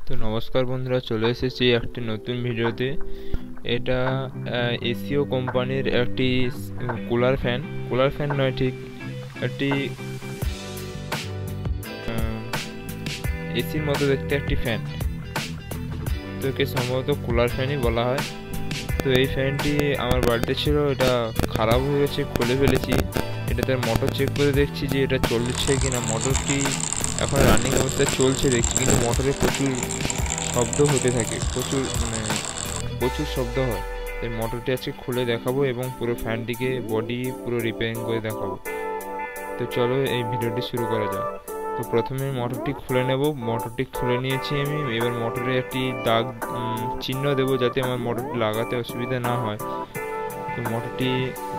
তো নমস্কার বন্ধুরা, চলে এসেছি একটি নতুন ভিডিওতে। এটা এসিও কোম্পানির একটি কুলার ফ্যান নয়, ঠিক একটি এসির মতো দেখতে একটি ফ্যান। তো একে সম্ভবত কুলার ফ্যানই বলা হয়। তো এই ফ্যানটি আমার বাড়িতে ছিল, এটা খারাপ হয়ে গেছে, খুলে ফেলেছি। এটাতে মোটর চেক করে দেখছি যে এটা চলছে কিনা। মোটরটি এখন রানিং অবস্থায় চলছে দেখছি, কিন্তু মোটরে প্রচুর শব্দ হতে থাকে, প্রচুর শব্দ হয়। এই মোটরটি আজকে খুলে দেখাবো এবং পুরো ফ্যানটিকে বডি পুরো রিপেয়ারিং করে দেখাবো। তো চলো এই ভিডিওটি শুরু করা যাক। তো প্রথমে মোটরটি খুলে নেব। মোটরটি খুলে নিয়েছি আমি। এবার মোটরে একটি দাগ চিহ্ন দেবো, যাতে আমার মোটরটি লাগাতে অসুবিধা না হয়। তো মোটরটি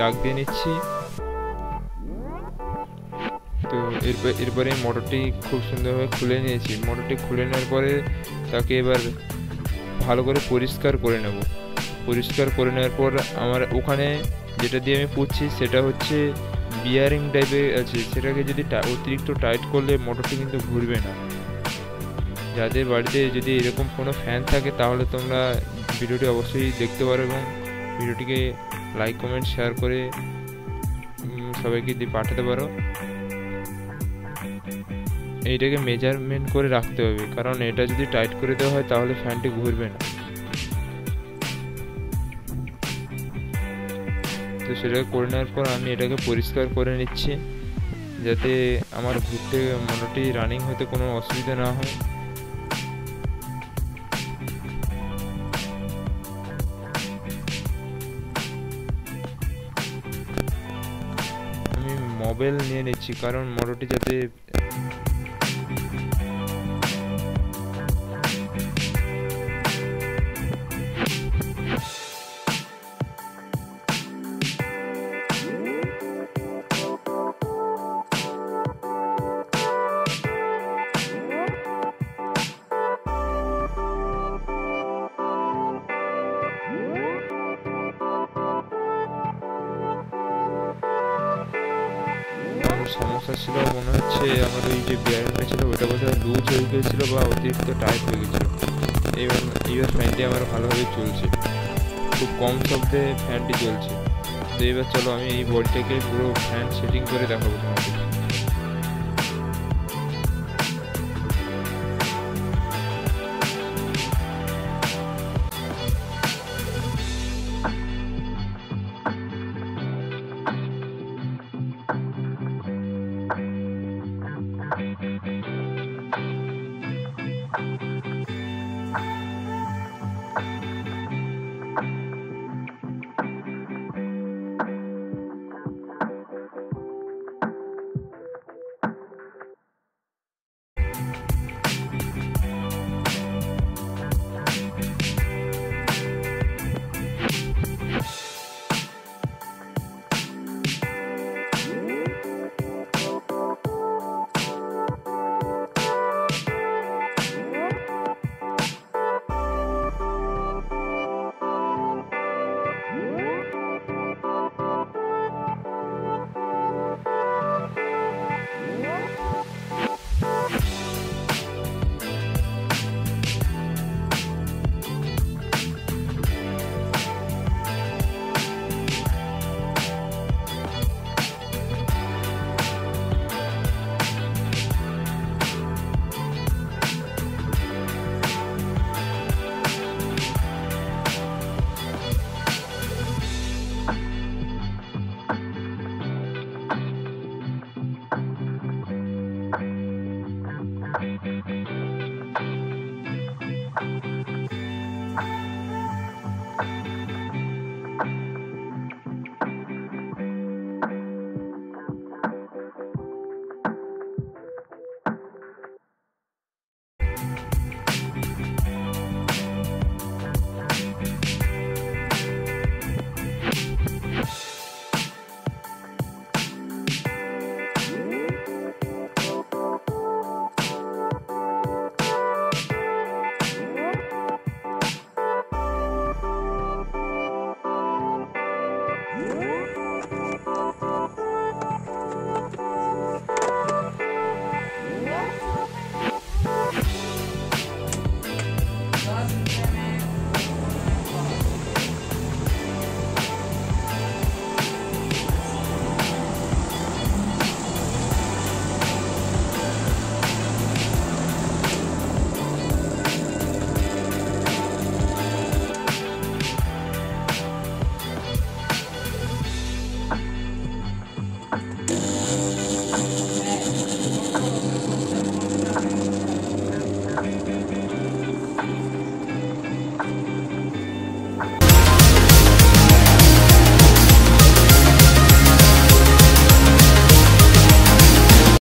দাগ দিয়ে নিচ্ছি। তো এরপরে মোটরটি খুব সুন্দরভাবে খুলে নিয়েছি। মোটরটি খুলে নেওয়ার পরে তাকে এবার ভালো করে পরিষ্কার করে নেব। পরিষ্কার করে নেওয়ার পর আমার ওখানে যেটা দিয়ে আমি পুড়ছি সেটা হচ্ছে বিয়ারিং টাইপের আছে। সেটাকে যদি অতিরিক্ত টাইট করলে মোটরটি কিন্তু ঘুরবে না। যাদের বাড়িতে যদি এরকম কোনো ফ্যান থাকে তাহলে তোমরা ভিডিওটি অবশ্যই দেখতে পারো এবং ভিডিওটিকে লাইক কমেন্ট শেয়ার করে সবাইকে দিয়ে পাঠাতে পারো। এইটাকে মেজারমেন্ট করে রাখতে হবে, কারণ এটা যদি টাইট করে দেওয়া হয় তাহলে ফ্যানটি ঘুরবে না। তো সেটা করে নেওয়ার পর আমি এটাকে পরিষ্কার করে নিচ্ছি, যাতে আমার ঘুরতে মোটরটি রানিং হতে কোনো অসুবিধা না হয়। আমি মোবাইল নিয়ে নিচ্ছি, কারণ মোটরটি যাতে সমস্যা ছিল মনে হচ্ছে আমার ওই যে বিয়ারিংটা ছিল ওটা বোধহয় লুজ হয়ে গিয়েছিল বা অতিরিক্ত টাইট হয়ে গেছিলো। এইবার ফ্যানটি আমার ভালোভাবে চলছে, খুব কম শব্দে ফ্যানটি চলছে। তো এবার চলো আমি এই বডিটাকে পুরো ফ্যান সেটিং করে দেখাবো তোমাকে।